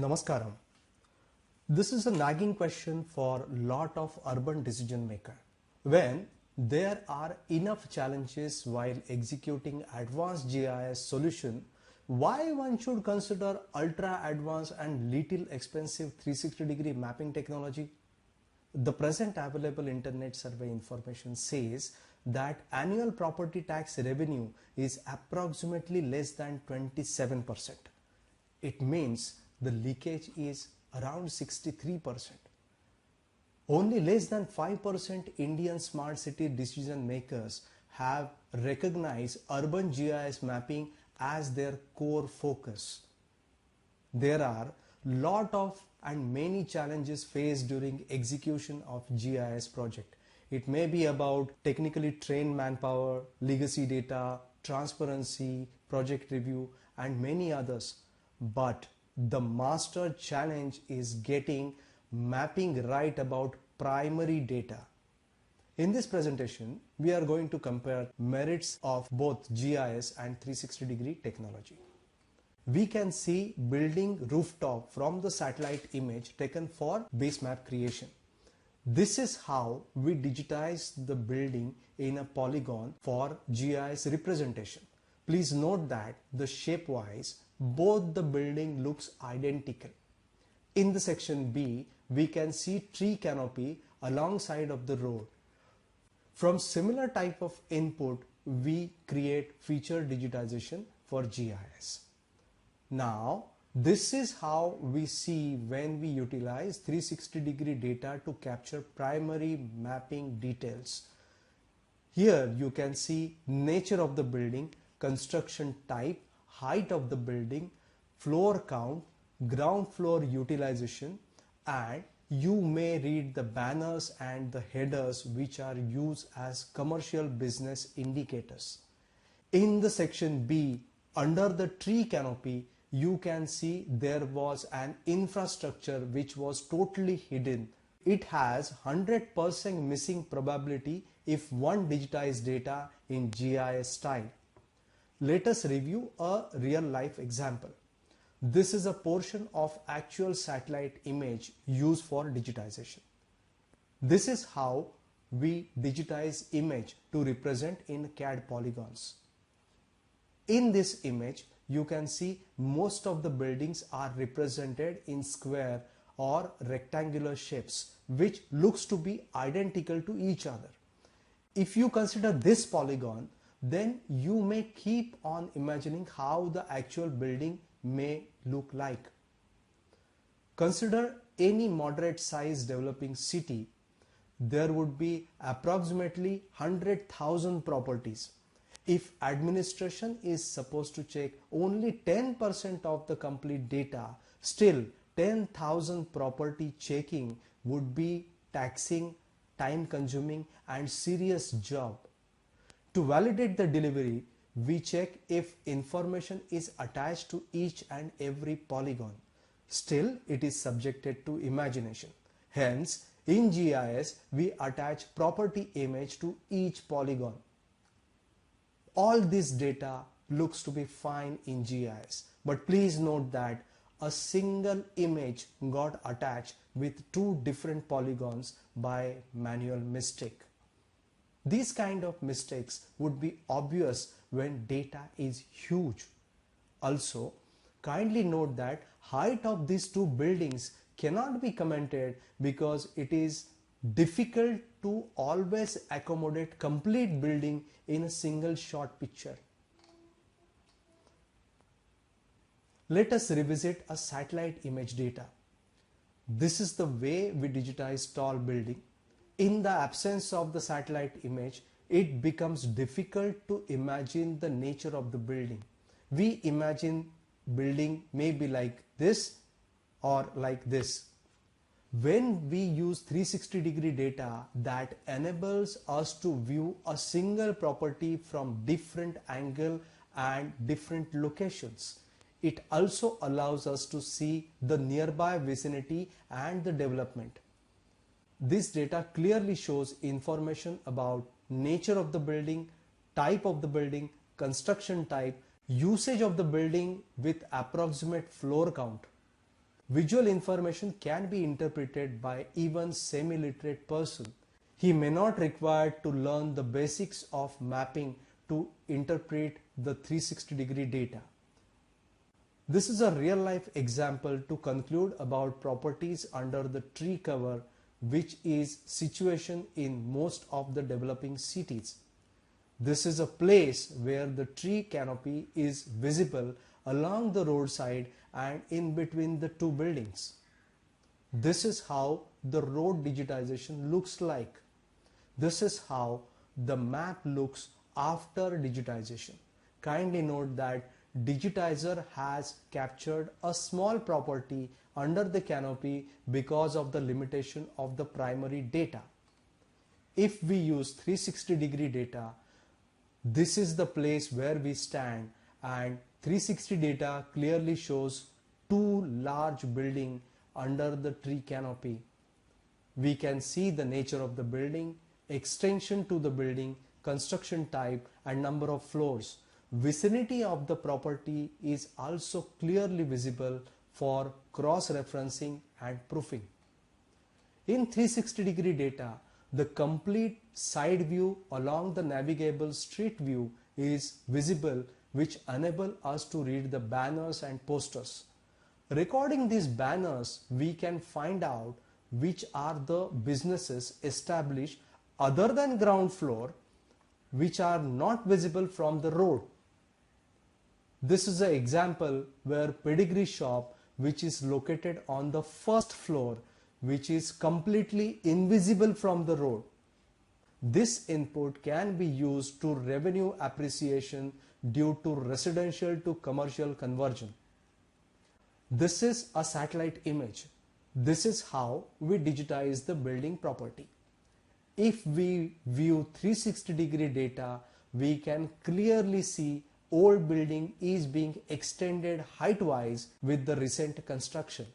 Namaskaram. This is a nagging question for lot of urban decision maker. When there are enough challenges while executing advanced GIS solution, why one should consider ultra advanced and little expensive 360-degree mapping technology? The present available internet survey information says that annual property tax revenue is approximately less than 27%. It means the leakage is around 63%. Only less than 5% Indian smart city decision makers have recognized urban GIS mapping as their core focus. There are lot of and many challenges faced during execution of GIS project. It may be about technically trained manpower, legacy data, transparency, project review, and many others. But the master challenge is getting mapping right about primary data. In this presentation, we are going to compare merits of both GIS and 360-degree technology. We can see building rooftop from the satellite image taken for base map creation. This is how we digitize the building in a polygon for GIS representation. Please note that the shape-wise, both the building looks identical. In the section B, we can see tree canopy alongside of the road. From similar type of input, we create feature digitization for GIS. Now, this is how we see when we utilize 360-degree data to capture primary mapping details. Here you can see nature of the building, construction type, height of the building, floor count, ground floor utilization, and you may read the banners and the headers which are used as commercial business indicators. In the section B, under the tree canopy, you can see there was an infrastructure which was totally hidden. It has 100% missing probability if one digitized data in GIS style. Let us review a real life example. This is a portion of actual satellite image used for digitization. This is how we digitize image to represent in CAD polygons. In this image, you can see most of the buildings are represented in square or rectangular shapes, which looks to be identical to each other. If you consider this polygon, then you may keep on imagining how the actual building may look like. Consider any moderate size developing city. There would be approximately 100,000 properties. If administration is supposed to check only 10% of the complete data, still 10,000 property checking would be taxing, time consuming, and serious job. To validate the delivery, we check if information is attached to each and every polygon. Still, it is subjected to imagination. Hence, in GIS, we attach property image to each polygon. All this data looks to be fine in GIS, but please note that a single image got attached with two different polygons by manual mistake. These kind of mistakes would be obvious when data is huge. Also, kindly note that height of these two buildings cannot be commented because it is difficult to always accommodate complete building in a single shot picture. Let us revisit a satellite image data. This is the way we digitize tall building. In the absence of the satellite image, it becomes difficult to imagine the nature of the building. We imagine building may be like this or like this. When we use 360-degree data, that enables us to view a single property from different angle and different locations. It also allows us to see the nearby vicinity and the development. This data clearly shows information about nature of the building, type of the building, construction type, usage of the building with approximate floor count. Visual information can be interpreted by even semi-literate person. He may not require to learn the basics of mapping to interpret the 360-degree data. This is a real-life example to conclude about properties under the tree cover, which is situation in most of the developing cities. This is a place where the tree canopy is visible along the roadside and in between the two buildings. This is how the road digitization looks like. This is how the map looks after digitization. Kindly note that digitizer has captured a small property under the canopy because of the limitation of the primary data. If we use 360-degree data, this is the place where we stand, and 360 data clearly shows two large buildings under the tree canopy. We can see the nature of the building, extension to the building, construction type and number of floors. Vicinity of the property is also clearly visible for cross-referencing and proofing. In 360-degree data, the complete side view along the navigable street view is visible, which enable us to read the banners and posters. Recording these banners, we can find out which are the businesses established other than ground floor, which are not visible from the road. This is an example where Pedigree Shop, which is located on the first floor, which is completely invisible from the road. This input can be used to revenue appreciation due to residential to commercial conversion. This is a satellite image. This is how we digitize the building property. If we view 360-degree data, we can clearly see old building is being extended height-wise with the recent construction.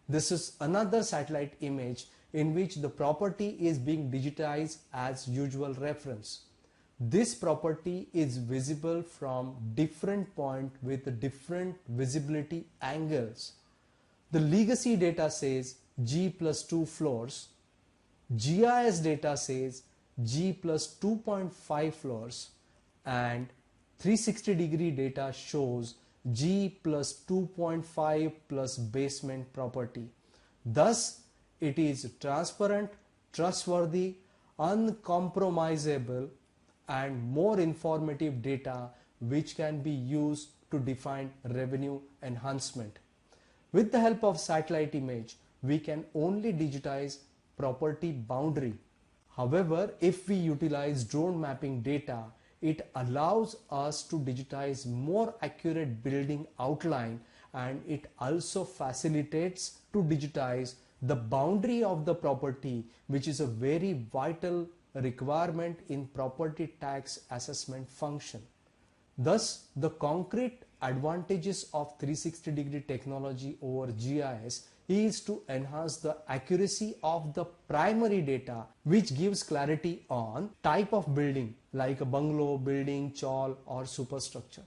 This is another satellite image in which the property is being digitized as usual reference. This property is visible from different points with different visibility angles. The legacy data says G plus 2 floors. GIS data says G plus 2.5 floors, and 360-degree data shows G plus 2.5 plus basement property. Thus, it is transparent, trustworthy, uncompromisable, and more informative data which can be used to define revenue enhancement. With the help of satellite image, we can only digitize property boundary. However, if we utilize drone mapping data, it allows us to digitize more accurate building outline, and it also facilitates to digitize the boundary of the property, which is a very vital requirement in property tax assessment function. Thus, the concrete advantages of 360-degree technology over GIS is to enhance the accuracy of the primary data, which gives clarity on type of building like a bungalow, building, chawl or superstructure.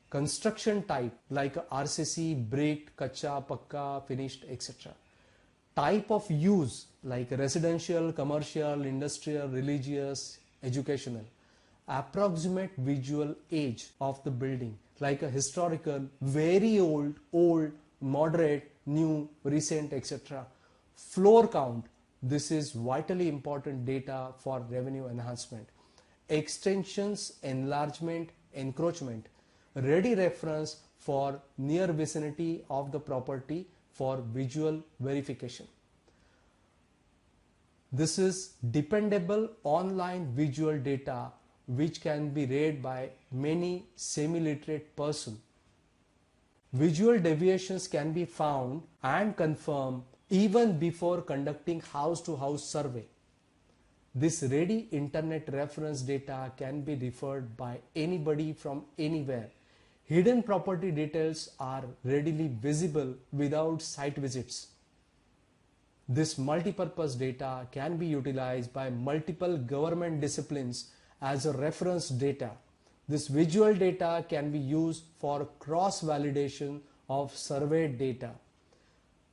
Construction type like a RCC, brick, kacha, pakka, finished, etc. Type of use like residential, commercial, industrial, religious, educational. Approximate visual age of the building like a historical, very old, moderate, new, recent, etc. Floor count. This is vitally important data for revenue enhancement. Extensions, enlargement, encroachment. Ready reference for near vicinity of the property for visual verification. This is dependable online visual data which can be read by many semi-literate person. Visual deviations can be found and confirmed even before conducting house-to-house survey. This ready internet reference data can be referred by anybody from anywhere. Hidden property details are readily visible without site visits. This multipurpose data can be utilized by multiple government disciplines as a reference data. This visual data can be used for cross-validation of survey data.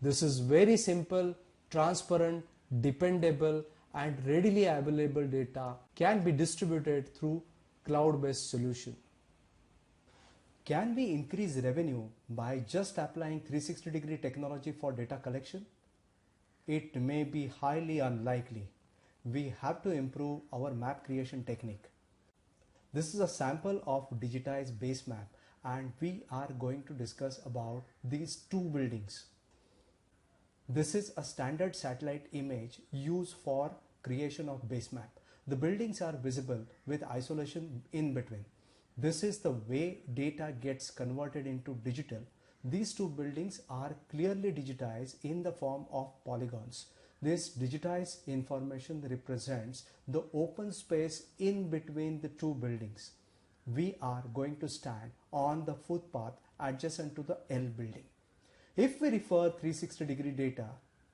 This is very simple, transparent, dependable, and readily available data can be distributed through cloud-based solution. Can we increase revenue by just applying 360-degree technology for data collection? It may be highly unlikely. We have to improve our map creation technique. This is a sample of digitized base map, and we are going to discuss about these two buildings. This is a standard satellite image used for creation of base map. The buildings are visible with isolation in between. This is the way data gets converted into digital. These two buildings are clearly digitized in the form of polygons. This digitized information represents the open space in between the two buildings. We are going to stand on the footpath adjacent to the L building. If we refer 360-degree data,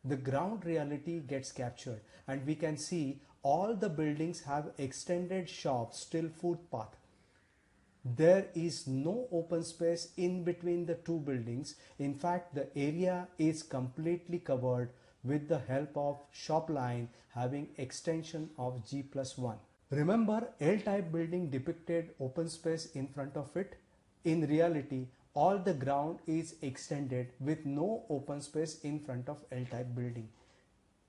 the ground reality gets captured and we can see all the buildings have extended shops till footpath. There is no open space in between the two buildings. In fact, the area is completely covered with the help of shop line having extension of G+1. Remember, L-type building depicted open space in front of it? In reality, all the ground is extended with no open space in front of L-type building.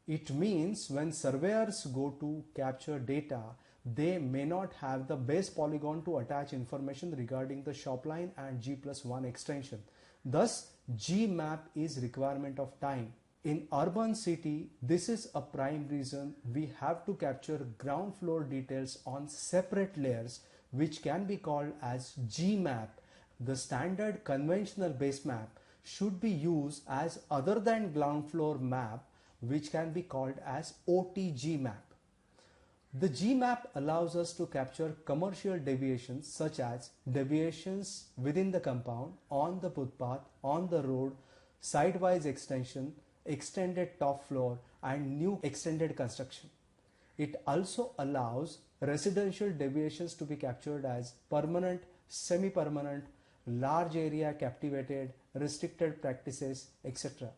It means when surveyors go to capture data, they may not have the base polygon to attach information regarding the shop line and G+1 extension. Thus, GMap is requirement of time. In urban city, this is a prime reason we have to capture ground floor details on separate layers, which can be called as GMap. The standard conventional base map should be used as other than ground floor map, which can be called as OTG map. The GMap allows us to capture commercial deviations such as deviations within the compound, on the footpath, on the road, sidewise extension, extended top floor, and new extended construction. It also allows residential deviations to be captured as permanent, semi-permanent, large area captivated, restricted practices, etc.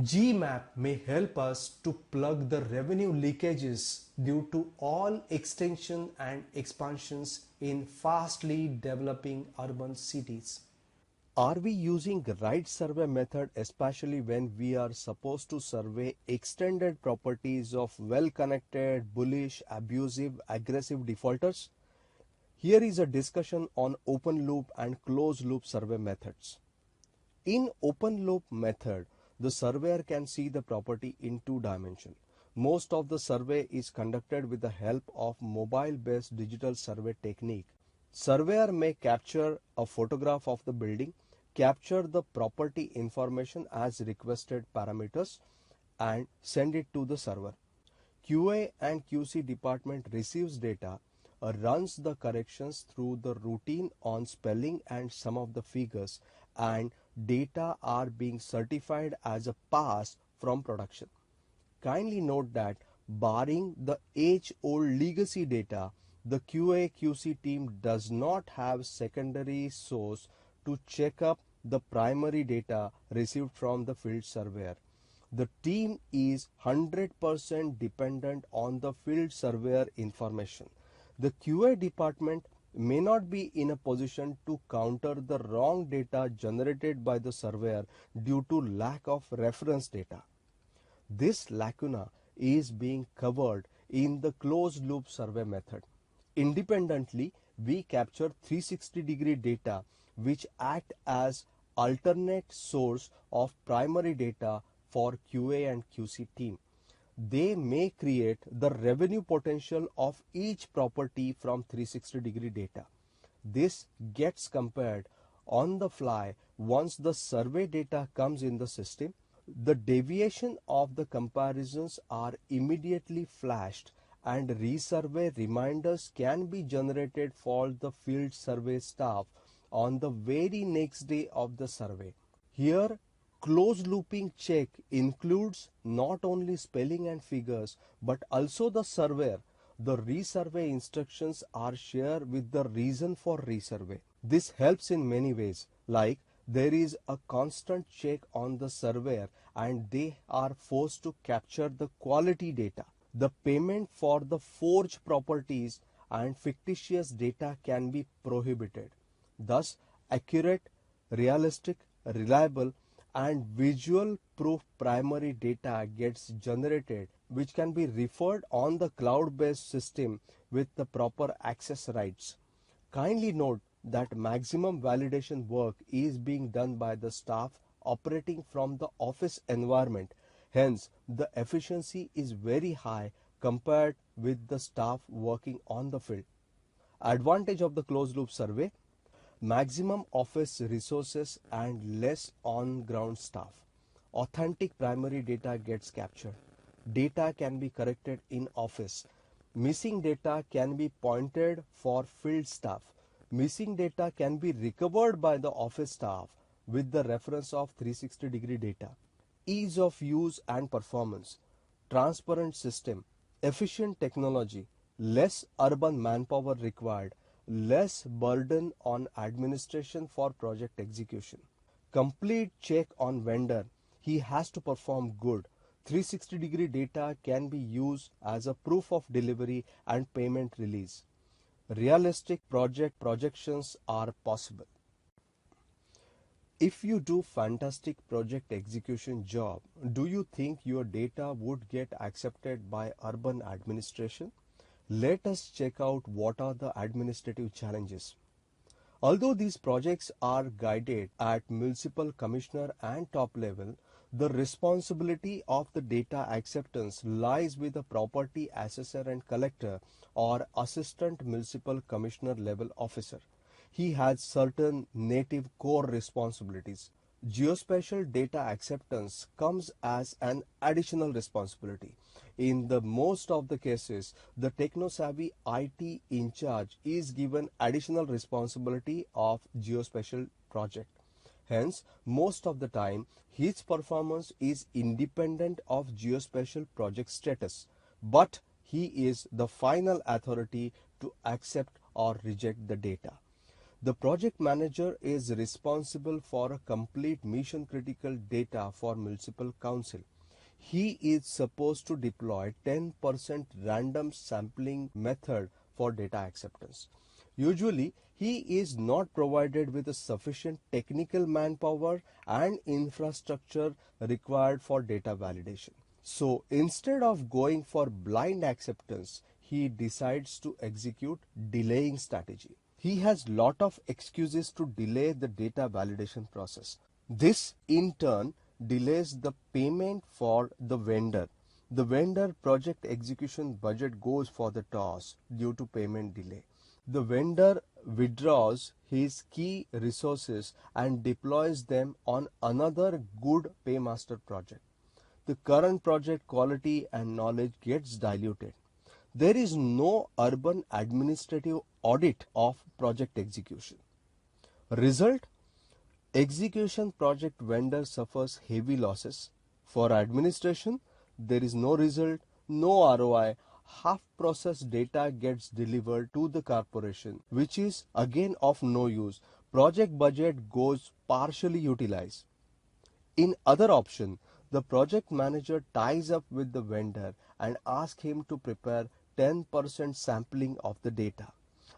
GMap may help us to plug the revenue leakages due to all extension and expansions in fastly developing urban cities. Are we using the right survey method, especially when we are supposed to survey extended properties of well-connected, bullish, abusive, aggressive defaulters? Here is a discussion on open loop and closed loop survey methods. In open loop method, the surveyor can see the property in two dimensions. Most of the survey is conducted with the help of mobile-based digital survey technique. Surveyor may capture a photograph of the building, capture the property information as requested parameters, and send it to the server. QA and QC department receives data, runs the corrections through the routine on spelling and some of the figures, and data are being certified as a pass from production. Kindly note that barring the age-old legacy data, the QA/QC team does not have secondary source to check up the primary data received from the field surveyor. The team is 100% dependent on the field surveyor information. The QA department may not be in a position to counter the wrong data generated by the surveyor due to lack of reference data. This lacuna is being covered in the closed loop survey method. Independently, we capture 360-degree data which act as alternate source of primary data for QA and QC team. They may create the revenue potential of each property from 360-degree data. This gets compared on the fly once the survey data comes in the system. The deviation of the comparisons are immediately flashed and resurvey reminders can be generated for the field survey staff on the very next day of the survey. Here, closed looping check includes not only spelling and figures but also the surveyor. The resurvey instructions are shared with the reason for resurvey. This helps in many ways, like There is a constant check on the surveyor and they are forced to capture the quality data. The payment for the forged properties and fictitious data can be prohibited. Thus, accurate, realistic, reliable, and visual proof primary data gets generated, which can be referred on the cloud-based system with the proper access rights. Kindly note that maximum validation work is being done by the staff operating from the office environment. Hence, the efficiency is very high compared with the staff working on the field. Advantage of the closed loop survey: maximum office resources and less on ground staff. Authentic primary data gets captured. Data can be corrected in office. Missing data can be pointed for field staff. Missing data can be recovered by the office staff with the reference of 360-degree data. Ease of use and performance. Transparent system. Efficient technology. Less urban manpower required. Less burden on administration for project execution. Complete check on vendor. He has to perform good. 360-degree data can be used as a proof of delivery and payment release. Realistic project projections are possible. If you do fantastic project execution job, do you think your data would get accepted by urban administration? Let us check out what are the administrative challenges. Although these projects are guided at municipal commissioner and top level, the responsibility of the data acceptance lies with the property assessor and collector or assistant municipal commissioner level officer. He has certain native core responsibilities. Geospatial data acceptance comes as an additional responsibility. In the most of the cases, the techno-savvy IT in charge is given additional responsibility of geospatial project. Hence, most of the time, his performance is independent of geospatial project status, but he is the final authority to accept or reject the data. The project manager is responsible for a complete mission critical data for municipal council. He is supposed to deploy 10% random sampling method for data acceptance. Usually, he is not provided with a sufficient technical manpower and infrastructure required for data validation. So instead of going for blind acceptance, he decides to execute delaying strategy. He has lot of excuses to delay the data validation process. This in turn delays the payment for the vendor. The vendor project execution budget goes for the toss due to payment delay. The vendor withdraws his key resources and deploys them on another good paymaster project. The current project quality and knowledge gets diluted. There is no urban administrative audit of project execution. Result: execution project vendor suffers heavy losses. For administration, there is no result, no ROI. Half processed data gets delivered to the corporation, which is again of no use. Project budget goes partially utilized. In other option, the project manager ties up with the vendor and asks him to prepare 10% sampling of the data.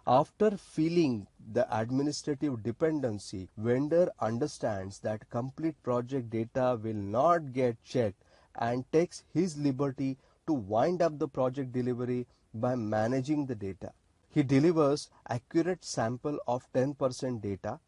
After feeling the administrative dependency, vendor understands that complete project data will not get checked and takes his liberty to wind up the project delivery by managing the data. He delivers accurate sample of 10% data.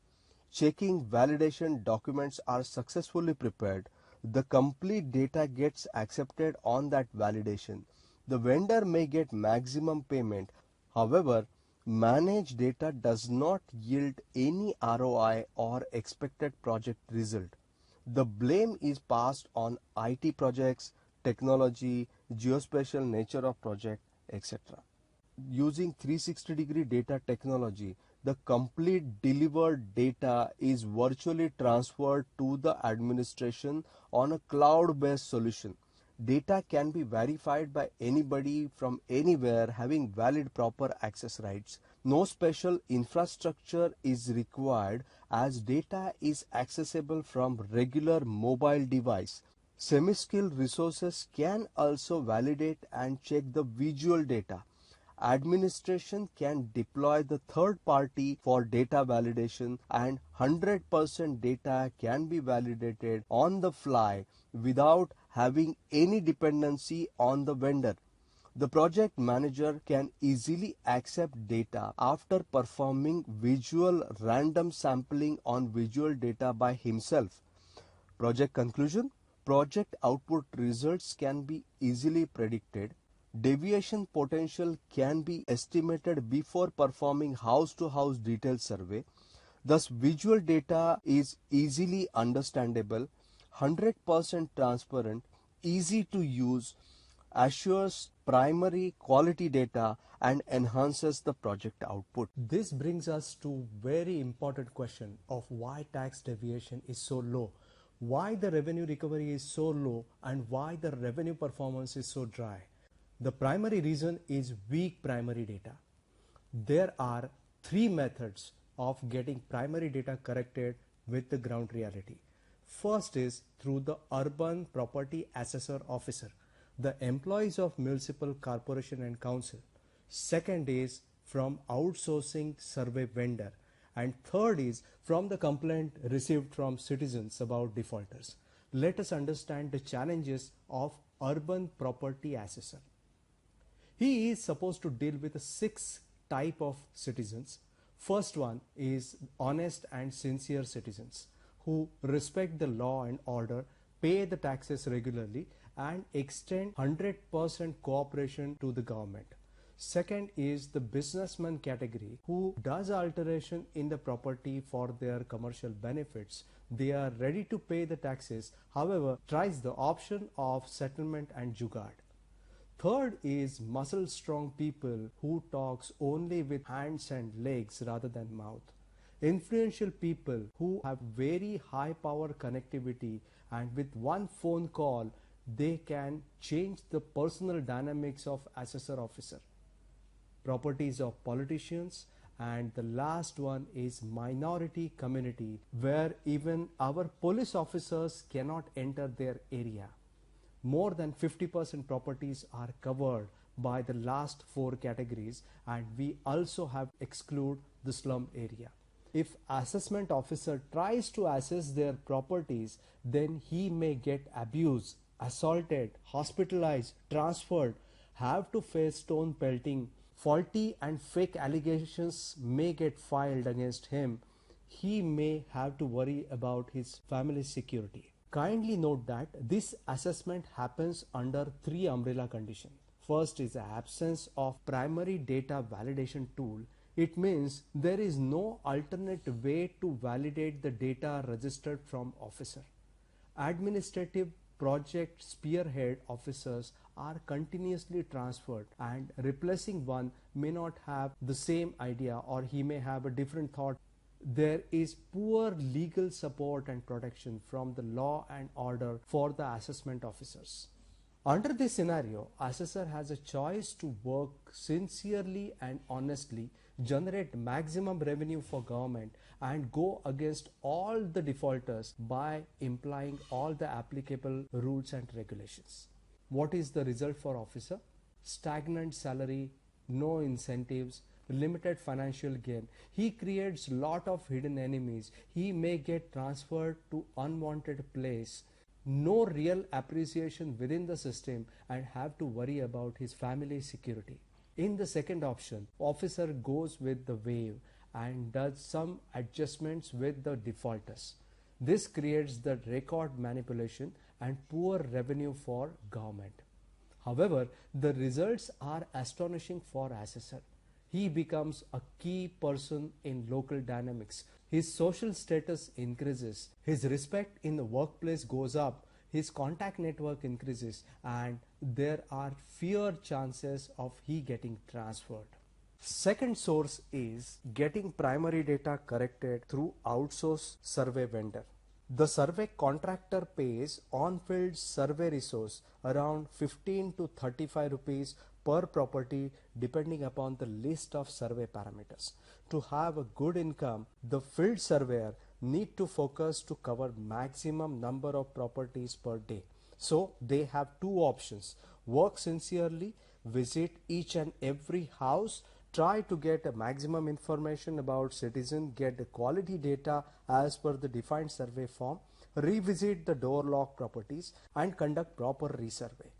Checking validation documents are successfully prepared. The complete data gets accepted on that validation. The vendor may get maximum payment. However, managed data does not yield any ROI or expected project result. The blame is passed on IT projects, technology, geospatial nature of project, etc. Using 360-degree data technology, the complete delivered data is virtually transferred to the administration on a cloud-based solution. Data can be verified by anybody from anywhere having valid proper access rights. No special infrastructure is required as data is accessible from regular mobile device. Semi-skilled resources can also validate and check the visual data. Administration can deploy the third party for data validation, and 100% data can be validated on the fly without having any dependency on the vendor. The project manager can easily accept data after performing visual random sampling on visual data by himself. Project conclusion: project output results can be easily predicted. Deviation potential can be estimated before performing house-to-house detailed survey. Thus, visual data is easily understandable, 100% transparent, easy to use, assures primary quality data, and enhances the project output. This brings us to very important question of why tax deviation is so low, why the revenue recovery is so low, and why the revenue performance is so dry. The primary reason is weak primary data. There are three methods of getting primary data corrected with the ground reality. First is through the urban property assessor officer, the employees of municipal corporation and council. Second is from outsourcing survey vendor. And third is from the complaint received from citizens about defaulters. Let us understand the challenges of urban property assessor. He is supposed to deal with 6 type of citizens. First one is honest and sincere citizens who respect the law and order, pay the taxes regularly, and extend 100% cooperation to the government. Second is the businessman category who does alteration in the property for their commercial benefits. They are ready to pay the taxes, however, tries the option of settlement and jugaad. Third is muscle strong people who talks only with hands and legs rather than mouth. Influential people who have very high power connectivity, and with one phone call they can change the personal dynamics of assessor officer. Properties of politicians, and the last one is minority community where even our police officers cannot enter their area. More than 50% properties are covered by the last 4 categories, and we also have exclude the slum area. If assessment officer tries to assess their properties, then he may get abused, assaulted, hospitalized, transferred, have to face stone pelting, faulty and fake allegations may get filed against him. He may have to worry about his family's security. Kindly note that this assessment happens under 3 umbrella conditions. First is the absence of primary data validation tool. It means there is no alternate way to validate the data registered from officer. Administrative project spearhead officers are continuously transferred, and replacing one may not have the same idea, or he may have a different thought. There is poor legal support and protection from the law and order for the assessment officers. Under this scenario, assessor has a choice to work sincerely and honestly, generate maximum revenue for government, and go against all the defaulters by implying all the applicable rules and regulations. What is the result for officer? Stagnant salary, no incentives, limited financial gain. He creates lot of hidden enemies. He may get transferred to unwanted place, no real appreciation within the system, and have to worry about his family security. In the second option, officer goes with the wave and does some adjustments with the defaulters. This creates the record manipulation and poor revenue for government. However, the results are astonishing for assessor. He becomes a key person in local dynamics. His social status increases. His respect in the workplace goes up. His contact network increases, and there are fewer chances of he getting transferred. Second source is getting primary data corrected through outsourced survey vendor. The survey contractor pays on-field survey resource around 15 to 35 rupees per property depending upon the list of survey parameters. To have a good income, the field surveyor need to focus to cover maximum number of properties per day. So they have two options: work sincerely, visit each and every house, try to get a maximum information about citizen, get the quality data as per the defined survey form, revisit the door lock properties and conduct proper resurvey.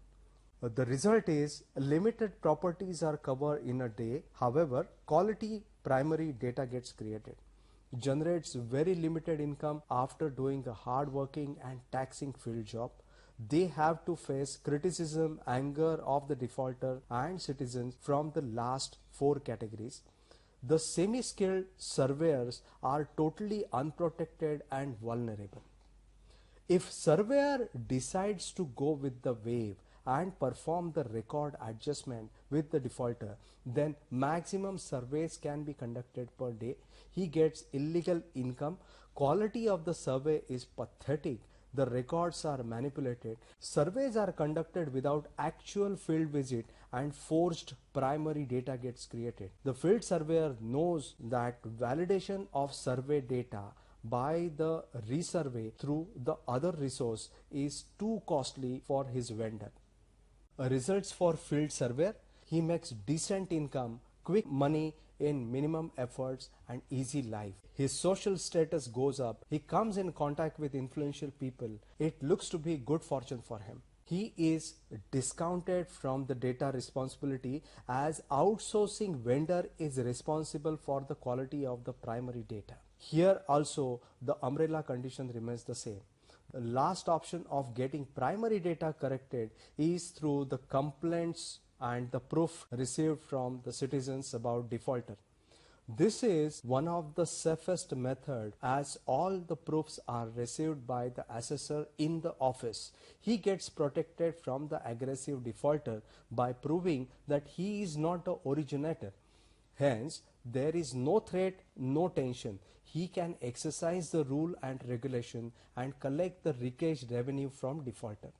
The result is limited properties are covered in a day. However, quality primary data gets created, generates very limited income after doing a hard working and taxing field job. They have to face criticism, anger of the defaulter and citizens from the last four categories. The semi-skilled surveyors are totally unprotected and vulnerable. If surveyor decides to go with the wave and perform the record adjustment with the defaulter, then maximum surveys can be conducted per day. He gets illegal income. Quality of the survey is pathetic. The records are manipulated. Surveys are conducted without actual field visit and forged primary data gets created. The field surveyor knows that validation of survey data by the resurvey through the other resource is too costly for his vendor. Results for field surveyor: he makes decent income, quick money in minimum efforts and easy life. His social status goes up. He comes in contact with influential people. It looks to be good fortune for him. He is discounted from the data responsibility as outsourcing vendor is responsible for the quality of the primary data. Here also the umbrella condition remains the same. The last option of getting primary data corrected is through the complaints and the proof received from the citizens about defaulter. This is one of the safest method as all the proofs are received by the assessor in the office. He gets protected from the aggressive defaulter by proving that he is not the originator. Hence, there is no threat, no tension. He can exercise the rule and regulation and collect the leakage revenue from defaulter.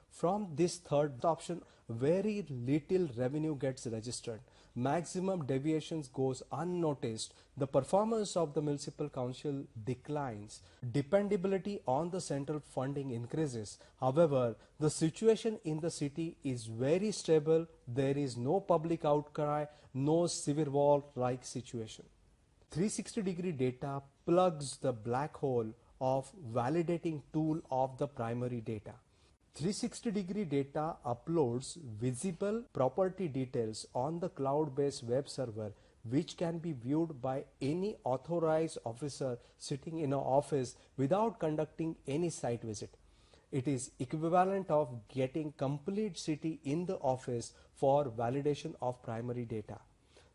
From this third option, very little revenue gets registered. Maximum deviations goes unnoticed. The performance of the municipal council declines. Dependability on the central funding increases. However, the situation in the city is very stable. There is no public outcry, no civil war like situation. 360-degree data plugs the black hole of validating tool of the primary data. 360-degree data uploads visible property details on the cloud-based web server, which can be viewed by any authorized officer sitting in an office without conducting any site visit. It is equivalent of getting complete city in the office for validation of primary data.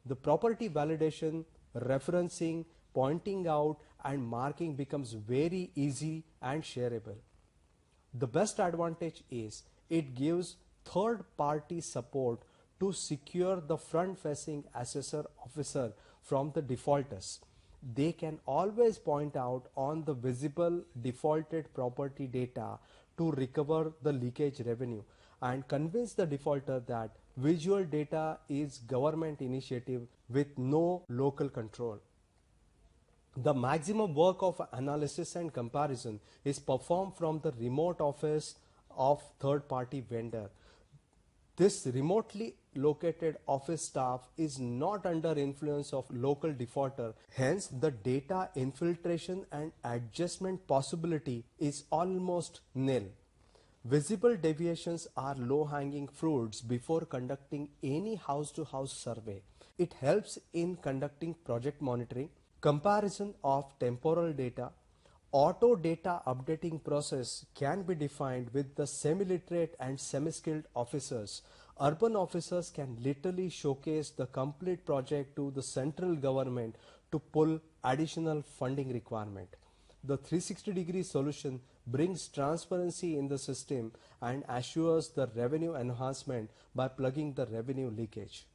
The property validation, referencing, pointing out and marking becomes very easy and shareable. The best advantage is it gives third-party support to secure the front-facing assessor officer from the defaulters. They can always point out on the visible defaulted property data to recover the leakage revenue and convince the defaulter that visual data is government initiative with no local control. The maximum work of analysis and comparison is performed from the remote office of third-party vendor. This remotely located office staff is not under influence of local defaulter. Hence, the data infiltration and adjustment possibility is almost nil. Visible deviations are low-hanging fruits before conducting any house-to-house survey. It helps in conducting project monitoring, comparison of temporal data. Auto data updating process can be defined with the semi-literate and semi-skilled officers. Urban officers can literally showcase the complete project to the central government to pull additional funding requirement. The 360-degree solution brings transparency in the system and assures the revenue enhancement by plugging the revenue leakage.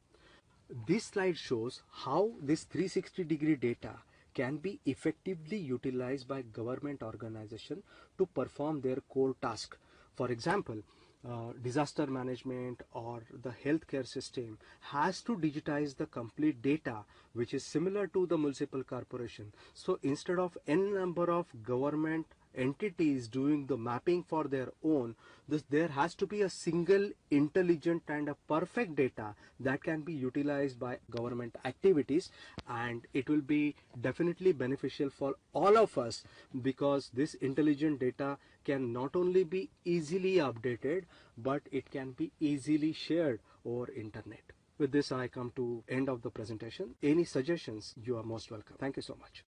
This slide shows how this 360-degree data can be effectively utilized by government organization to perform their core task. For example, disaster management or the healthcare system has to digitize the complete data which is similar to the municipal corporation. So instead of n number of government entities doing the mapping for their own, there has to be a single intelligent and a perfect data that can be utilized by government activities, and it will be definitely beneficial for all of us, because this intelligent data can not only be easily updated but it can be easily shared over internet. With this, I come to end of the presentation. Any suggestions, you are most welcome. Thank you so much.